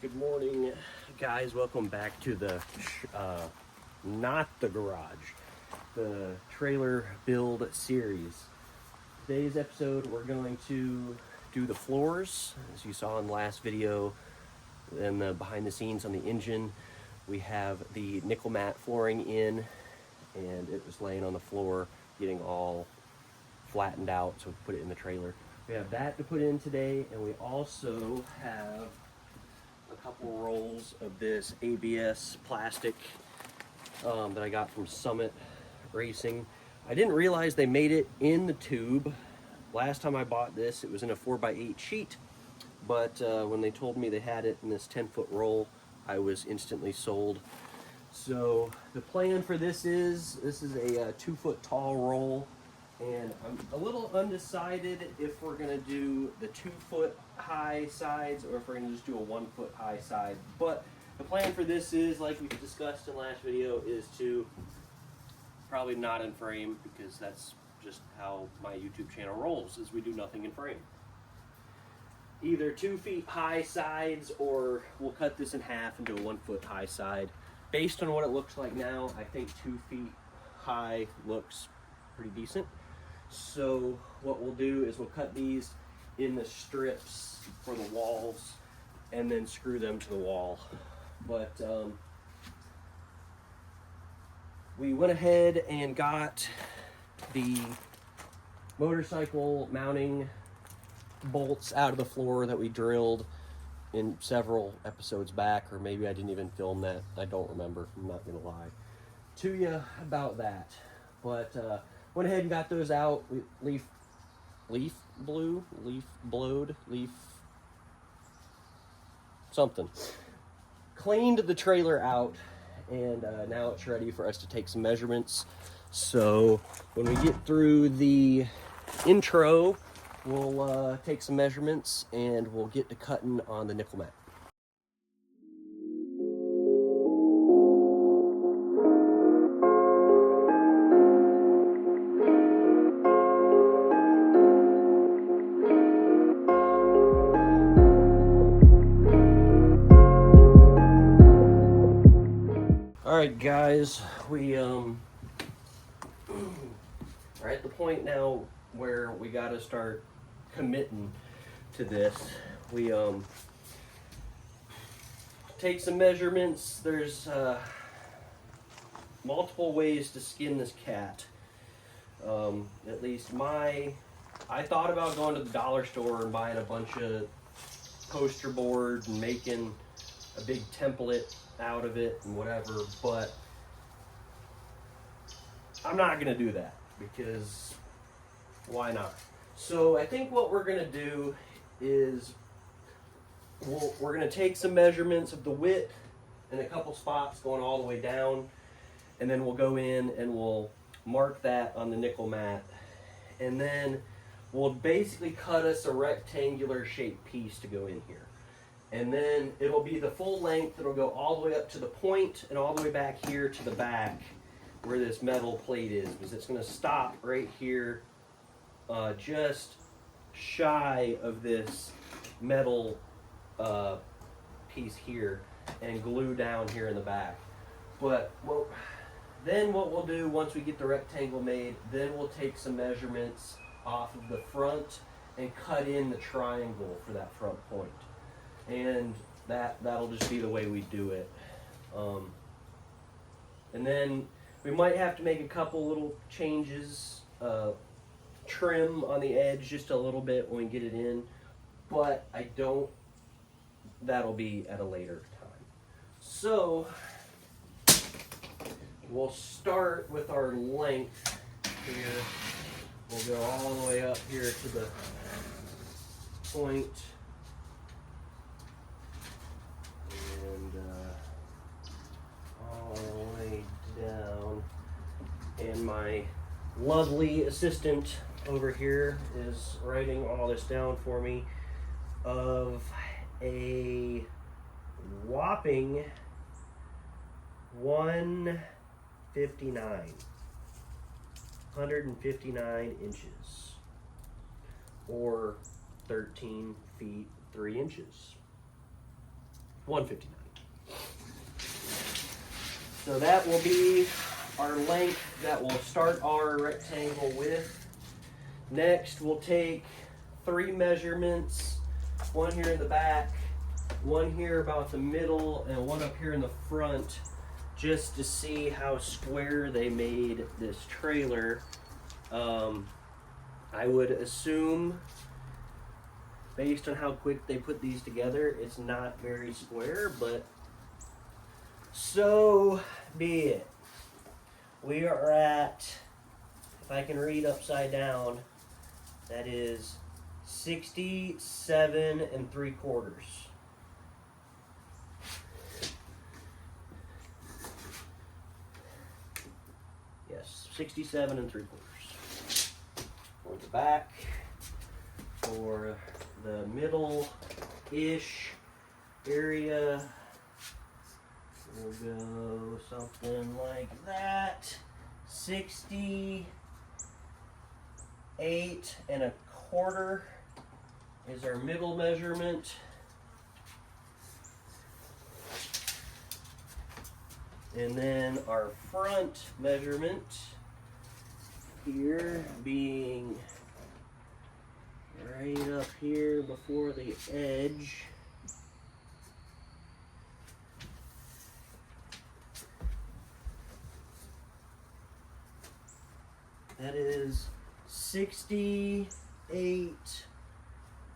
Good morning, guys. Welcome back to the not the garage, the trailer build series. Today's episode, we're going to do the floors, as you saw in the last video, and the behind the scenes on the engine. We have the nickel mat flooring in, and it was laying on the floor, getting all flattened out, so we put it in the trailer. We have that to put in today, and we also have a couple rolls of this ABS plastic that I got from Summit Racing. I didn't realize they made it in the tube. Last time I bought this, it was in a 4x8 sheet, but when they told me they had it in this 10-foot roll, I was instantly sold. So the plan for this is a 2-foot tall roll, and I'm a little undecided if we're gonna do the 2-foot high sides or if we're gonna just do a 1-foot high side. But the plan for this is, like we discussed in the last video, is to probably not in frame, because that's just how my YouTube channel rolls, is we do nothing in frame. Either 2 feet high sides, or we'll cut this in half and do a 1-foot high side. Based on what it looks like now, I think 2 feet high looks pretty decent. So what we'll do is we'll cut these in the strips for the walls and then screw them to the wall. But we went ahead and got the motorcycle mounting bolts out of the floor that we drilled in several episodes back, or maybe I didn't even film that. I don't remember. I'm not gonna lie to you about that. But went ahead and got those out. Leaf something. Cleaned the trailer out, and now it's ready for us to take some measurements. So when we get through the intro, we'll take some measurements and we'll get to cutting on the nickel mat. Alright guys, we are at the point now where we got to start committing to this. We take some measurements. There's multiple ways to skin this cat. At least I thought about going to the dollar store and buying a bunch of poster boards and making a big template out of it and whatever, but I'm not gonna do that, because why not? So I think what we're gonna do is we're gonna take some measurements of the width in a couple spots going all the way down, and then we'll go in and we'll mark that on the nickel mat, and then we'll basically cut us a rectangular shaped piece to go in here. And then it'll be the full length. It'll go all the way up to the point and all the way back here to the back where this metal plate is, because it's gonna stop right here, just shy of this metal piece here, and glue down here in the back. But then what we'll do once we get the rectangle made, then we'll take some measurements off of the front and cut in the triangle for that front point. And that'll just be the way we do it. And then we might have to make a couple little changes, trim on the edge just a little bit when we get it in, but that'll be at a later time. So we'll start with our length here. We'll go all the way up here to the point. All the way down, and my lovely assistant over here is writing all this down for me, of a whopping 159 inches, or 13 feet 3 inches. 159. So that will be our length that we'll start our rectangle with. Next, we'll take 3 measurements, one here in the back, one here about the middle, and one up here in the front, just to see how square they made this trailer. I would assume, based on how quick they put these together, it's not very square, but so be it. We are at, if I can read upside down, that is 67 3/4. Yes, 67 3/4. For the back, for the middle-ish area, we'll go something like that. 68 1/4 is our middle measurement. And then our front measurement here being right up here before the edge. That is 68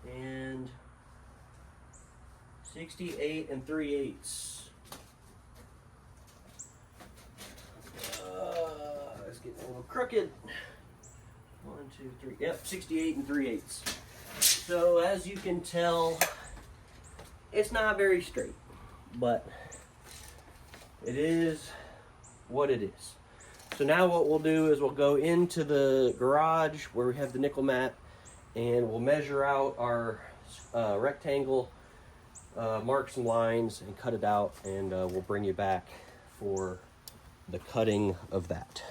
3/8. It's getting a little crooked. 1, 2, 3. Yep, 68 3/8. So as you can tell, it's not very straight, but it is what it is. So now what we'll do is we'll go into the garage where we have the nickel mat, and we'll measure out our rectangle, mark some lines and cut it out, and we'll bring you back for the cutting of that.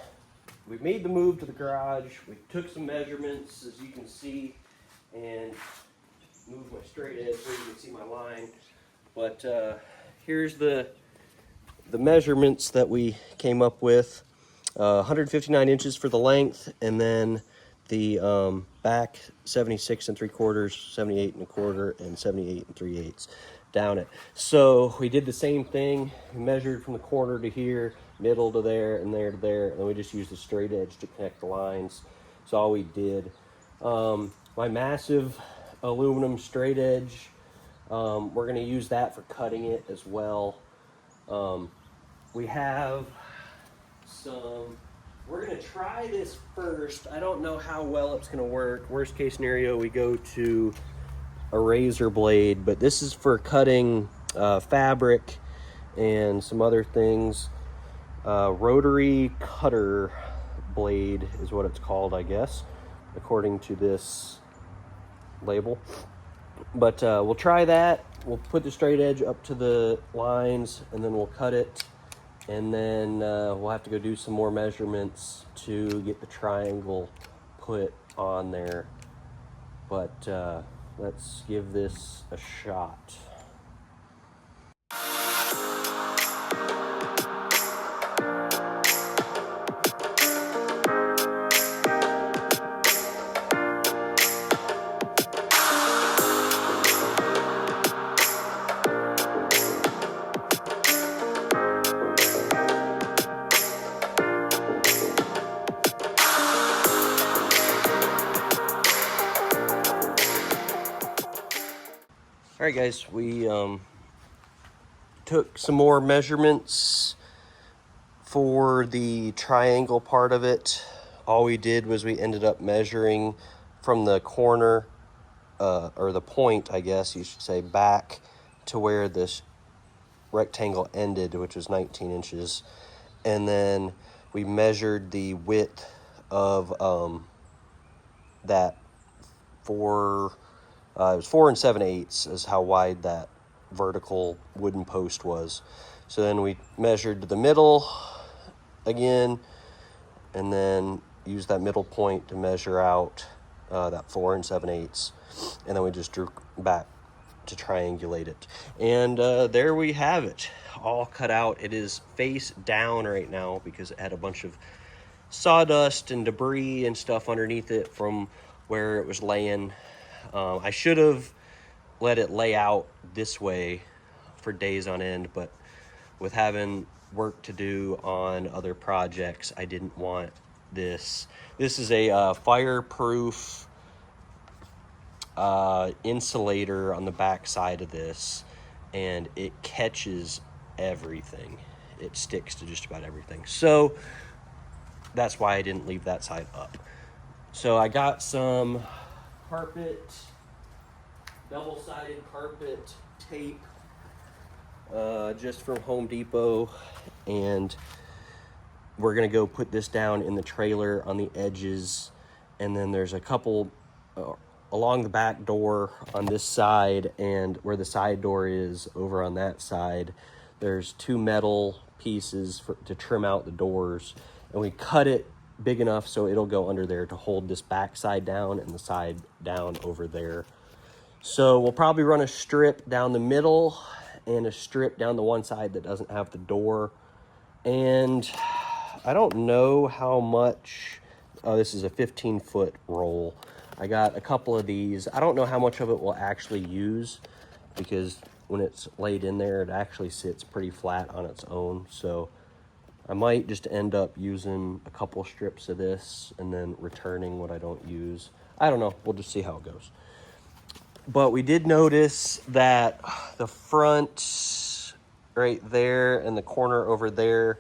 We've made the move to the garage. We took some measurements, as you can see, and moved my straight edge so you can see my line. But here's the measurements that we came up with. 159 inches for the length, and then the back 76 3/4, 78 1/4, and 78 3/8 down it. So we did the same thing. We measured from the corner to here, middle to there, and there to there, and then we just used the straight edge to connect the lines. That's all we did. My massive aluminum straight edge, we're going to use that for cutting it as well. We have some, we're going to try this first. I don't know how well it's going to work. Worst case scenario, we go to a razor blade, but this is for cutting fabric and some other things. Rotary cutter blade is what it's called, I guess, according to this label. But we'll try that. We'll put the straight edge up to the lines, and then we'll cut it, and then we'll have to go do some more measurements to get the triangle put on there. But let's give this a shot. All right, guys, we took some more measurements for the triangle part of it. All we did was we ended up measuring from the corner, or the point, I guess you should say, back to where this rectangle ended, which was 19 inches. And then we measured the width of that it was 4 7/8 is how wide that vertical wooden post was. So then we measured the middle again, and then used that middle point to measure out that 4 7/8, and then we just drew back to triangulate it. And there we have it, all cut out. It is face down right now because it had a bunch of sawdust and debris and stuff underneath it from where it was laying. I should have let it lay out this way for days on end, but with having work to do on other projects, I didn't want this. This is a fireproof insulator on the back side of this, and it catches everything. It sticks to just about everything. So that's why I didn't leave that side up. So I got some carpet, double-sided carpet tape, just from Home Depot, and we're gonna go put this down in the trailer on the edges, and then there's a couple along the back door on this side, and where the side door is over on that side, there's 2 metal pieces to trim out the doors, and we cut it big enough so it'll go under there to hold this back side down and the side down over there. So we'll probably run a strip down the middle and a strip down the one side that doesn't have the door. And I don't know how much, this is a 15-foot roll. I got a couple of these. I don't know how much of it we'll actually use because when it's laid in there, it actually sits pretty flat on its own. So I might just end up using a couple strips of this and then returning what I don't use. I don't know. We'll just see how it goes. But we did notice that the front right there and the corner over there,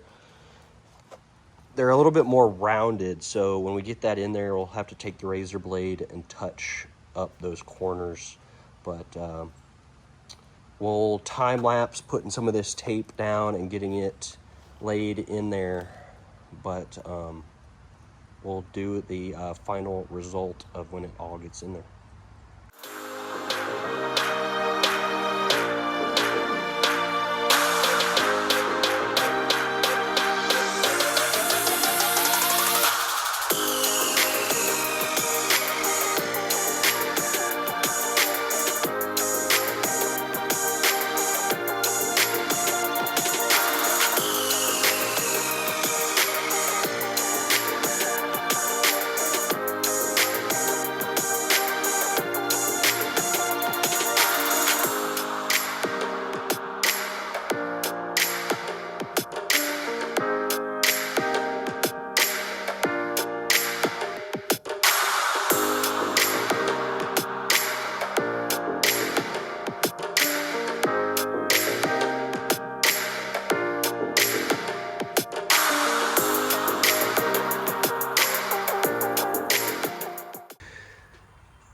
they're a little bit more rounded. So when we get that in there, we'll have to take the razor blade and touch up those corners. But we'll time lapse putting some of this tape down and getting it laid in there. But we'll do the final result of when it all gets in there.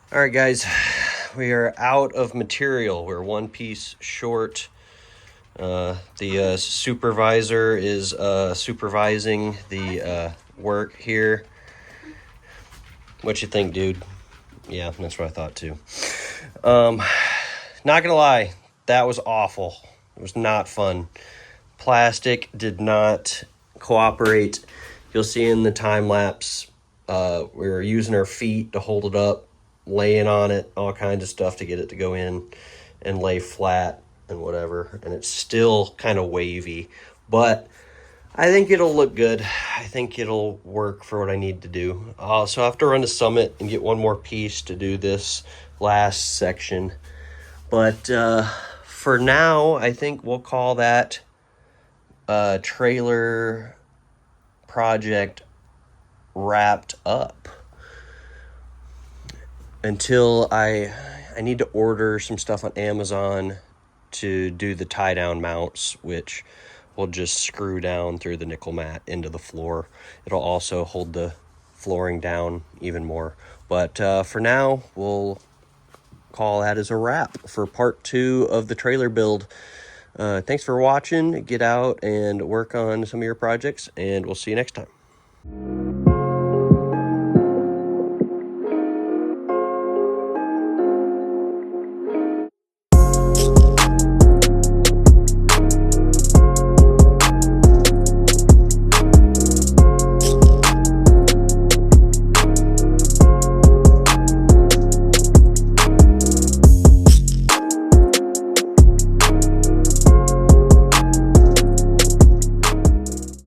All right, guys, we are out of material. We're one piece short. The supervisor is supervising the work here. What you think, dude? Yeah, that's what I thought too. Not gonna lie, that was awful. It was not fun. Plastic did not cooperate. You'll see in the time lapse, we were using our feet to hold it up, laying on it, all kinds of stuff to get it to go in and lay flat and whatever, and it's still kind of wavy, but I think it'll look good. I think it'll work for what I need to do. So I have to run to Summit and get one more piece to do this last section, but for now I think we'll call that trailer project wrapped up. Until I need to order some stuff on Amazon to do the tie down mounts, which will just screw down through the nickel mat into the floor. It'll also hold the flooring down even more. But for now, we'll call that as a wrap for part 2 of the trailer build. Thanks for watching. Get out and work on some of your projects, and we'll see you next time.